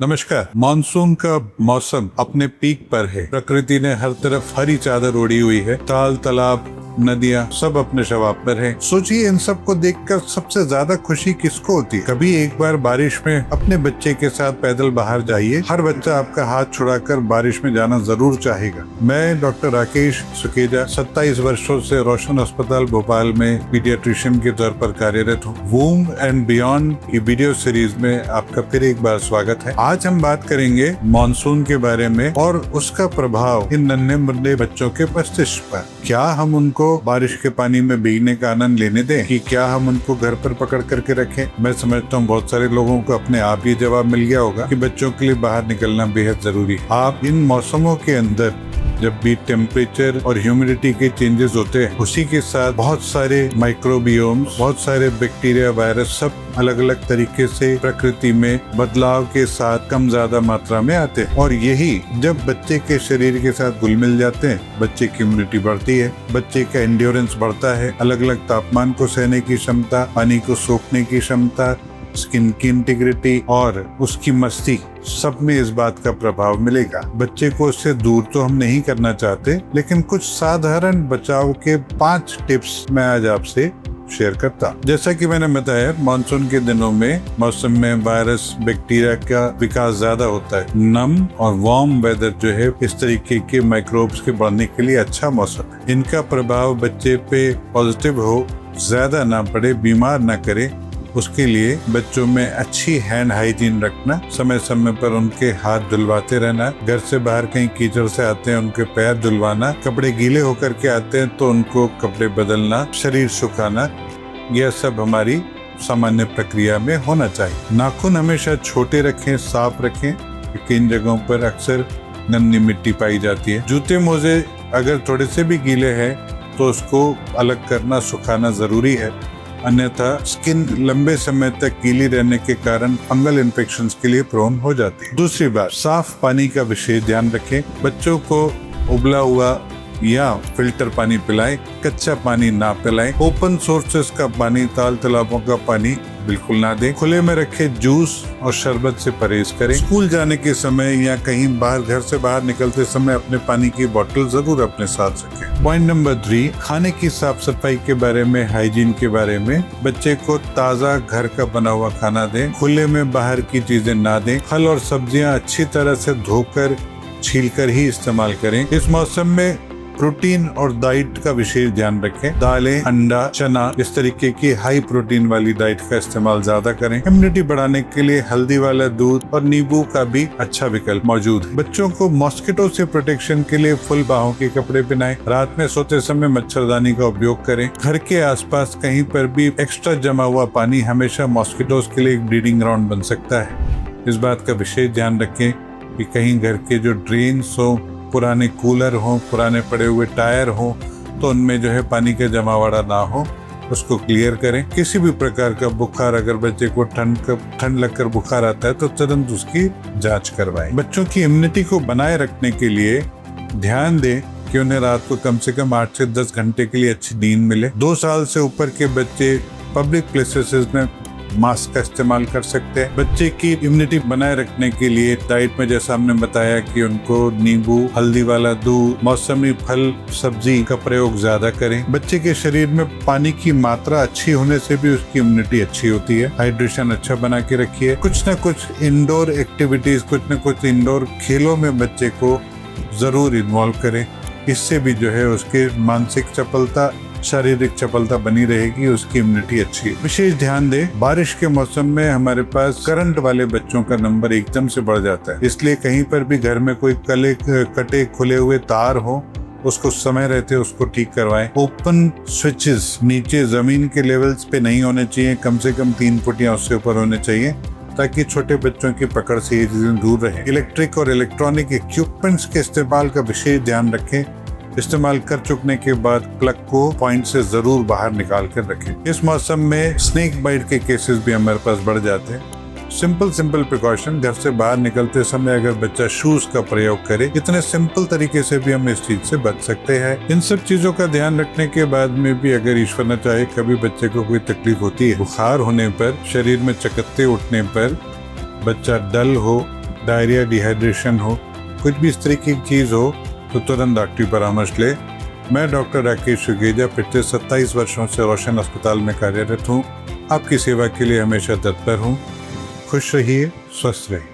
नमस्कार। मानसून का मौसम अपने पीक पर है। प्रकृति ने हर तरफ हरी चादर ओढ़ी हुई है। ताल तालाब नदियाँ सब अपने शबाब पर है। सोचिए, इन सब को देखकर सबसे ज्यादा खुशी किसको होती है? कभी एक बार बारिश में अपने बच्चे के साथ पैदल बाहर जाइए। हर बच्चा आपका हाथ छुड़ाकर बारिश में जाना जरूर चाहेगा। मैं डॉक्टर राकेश सुखेजा 27 वर्षों से रोशन अस्पताल भोपाल में पीडियाट्रिशियन के तौर पर कार्यरत हूँ। वूम एंड बियॉन्ड की वीडियो सीरीज में आपका फिर एक बार स्वागत है। आज हम बात करेंगे मानसून के बारे में और उसका प्रभाव इन नन्हे मुन्ने बच्चों के मस्तिष्क पर। क्या हम उनको बारिश के पानी में भीगने का आनंद लेने दें कि क्या हम उनको घर पर पकड़ करके रखें? मैं समझता हूँ बहुत सारे लोगों को अपने आप ही जवाब मिल गया होगा कि बच्चों के लिए बाहर निकलना बेहद जरूरी है। आप इन मौसमों के अंदर जब भी टेम्परेचर और ह्यूमिडिटी के चेंजेस होते हैं, उसी के साथ बहुत सारे माइक्रोबियोम्स, बहुत सारे बैक्टीरिया, वायरस सब अलग अलग तरीके से प्रकृति में बदलाव के साथ कम ज्यादा मात्रा में आते हैं। और यही जब बच्चे के शरीर के साथ घुल मिल जाते हैं, बच्चे की इम्यूनिटी बढ़ती है, बच्चे का एंड्योरेंस बढ़ता है, अलग अलग तापमान को सहने की क्षमता, पानी को सोखने की क्षमता, स्किन की इंटीग्रिटी और उसकी मस्ती, सब में इस बात का प्रभाव मिलेगा। बच्चे को इससे दूर तो हम नहीं करना चाहते, लेकिन कुछ साधारण बचाव के 5 टिप्स मैं आज आपसे शेयर करता। जैसा कि मैंने बताया, मानसून के दिनों में मौसम में वायरस बैक्टीरिया का विकास ज्यादा होता है। नम और वार्म वेदर जो है, इस तरीके के माइक्रोब्स के बढ़ने के लिए अच्छा मौसम है। इनका प्रभाव बच्चे पे पॉजिटिव हो, ज्यादा ना पड़े, बीमार ना करे, उसके लिए बच्चों में अच्छी हैंड हाइजीन रखना, समय समय पर उनके हाथ धुलवाते रहना, घर से बाहर कहीं कीचड़ से आते हैं उनके पैर धुलवाना, कपड़े गीले होकर के आते हैं तो उनको कपड़े बदलना, शरीर सुखाना, यह सब हमारी सामान्य प्रक्रिया में होना चाहिए। नाखून हमेशा छोटे रखें, साफ रखें, क्योंकि इन जगहों पर अक्सर नन्ही मिट्टी पाई जाती है। जूते मोजे अगर थोड़े से भी गीले हैं तो उसको अलग करना, सुखाना जरूरी है, अन्यथा स्किन लंबे समय तक गीली रहने के कारण फंगल इन्फेक्शंस के लिए प्रोन हो जाती है। दूसरी बात, साफ पानी का विशेष ध्यान रखें। बच्चों को उबला हुआ या फिल्टर पानी पिलाएं, कच्चा पानी ना पिलाएं। ओपन सोर्सेस का पानी, ताल तालाबों का पानी बिल्कुल ना दें। खुले में रखे जूस और शरबत से परहेज करें। स्कूल जाने के समय या कहीं बाहर, घर से बाहर निकलते समय अपने पानी की बोतल जरूर अपने साथ रखें। पॉइंट नंबर 3, खाने की साफ सफाई के बारे में, हाइजीन के बारे में। बच्चे को ताज़ा घर का बना हुआ खाना दें, खुले में बाहर की चीजें ना दें। फल और सब्जियां अच्छी तरह से धोकर, छीलकर ही इस्तेमाल करें। इस मौसम में प्रोटीन और डाइट का विशेष ध्यान रखें। दालें, अंडा, चना, इस तरीके की हाई प्रोटीन वाली डाइट का इस्तेमाल ज्यादा करें। इम्यूनिटी बढ़ाने के लिए हल्दी वाला दूध और नींबू का भी अच्छा विकल्प मौजूद है। बच्चों को मॉस्किटो से प्रोटेक्शन के लिए फुल बाहों के कपड़े पहनाएं। रात में सोते समय मच्छरदानी का उपयोग करें। घर के आसपास कहीं पर भी एक्स्ट्रा जमा हुआ पानी हमेशा मॉस्किटोज के लिए एक ब्रीडिंग ग्राउंड बन सकता है। इस बात का विशेष ध्यान रखें कि कहीं घर के जो ड्रेन्स हो, पुराने कूलर हो, पुराने पड़े हुए टायर हो, तो उनमें जो है पानी का जमावड़ा ना हो, उसको क्लियर करें। किसी भी प्रकार का बुखार, अगर बच्चे को ठंड लगकर बुखार आता है तो तुरंत उसकी जांच करवाएं। बच्चों की इम्यूनिटी को बनाए रखने के लिए ध्यान दें कि उन्हें रात को कम से कम 8 से 10 घंटे के लिए अच्छी नींद मिले। 2 साल से ऊपर के बच्चे पब्लिक प्लेसेस में मास्क का इस्तेमाल कर सकते हैं। बच्चे की इम्यूनिटी बनाए रखने के लिए डाइट में, जैसा हमने बताया, कि उनको नींबू, हल्दी वाला दूध, मौसमी फल, सब्जी का प्रयोग ज्यादा करें। बच्चे के शरीर में पानी की मात्रा अच्छी होने से भी उसकी इम्यूनिटी अच्छी होती है। हाइड्रेशन अच्छा बना के रखिए। कुछ न कुछ इंडोर एक्टिविटीज, कुछ न कुछ इंडोर खेलों में बच्चे को जरूर इन्वॉल्व करें। इससे भी जो है उसके मानसिक चपलता, शारीरिक चपलता बनी रहेगी, उसकी इम्यूनिटी अच्छी है। विशेष ध्यान दें, बारिश के मौसम में हमारे पास करंट वाले बच्चों का नंबर एकदम से बढ़ जाता है। इसलिए कहीं पर भी घर में कोई कटे खुले हुए तार हो, उसको समय रहते उसको ठीक करवाएं। ओपन स्विचेस नीचे जमीन के लेवल्स पे नहीं होने चाहिए, कम से कम 3 फुट या उससे ऊपर होने चाहिए, ताकि छोटे बच्चों की पकड़ से ये चीजें दूर रहें। इलेक्ट्रिक और इलेक्ट्रॉनिक इक्विपमेंट्स के इस्तेमाल का विशेष ध्यान रखें। इस्तेमाल कर चुकने के बाद प्लग को पॉइंट से जरूर बाहर निकाल कर रखें। इस मौसम में स्नेक बाइट के केसेस भी हमारे पास बढ़ जाते हैं। सिंपल प्रिकॉशन, घर से बाहर निकलते समय अगर बच्चा शूज का प्रयोग करे, इतने सिंपल तरीके से भी हम इस चीज से बच सकते हैं। इन सब चीजों का ध्यान रखने के बाद में भी अगर ईश्वर न चाहे कभी बच्चे को कोई तकलीफ होती है, बुखार होने पर, शरीर में चकत्ते उठने पर, बच्चा डल हो, डायरिया, डिहाइड्रेशन हो, कुछ भी इस तरह की चीज़ हो तो तुरंत डॉक्टरी परामर्श ले। मैं डॉक्टर राकेश सुगेजा पिछले 27 वर्षों से रोशन अस्पताल में कार्यरत हूँ। आपकी सेवा के लिए हमेशा तत्पर हूँ। खुश रहिए, स्वस्थ रहिए।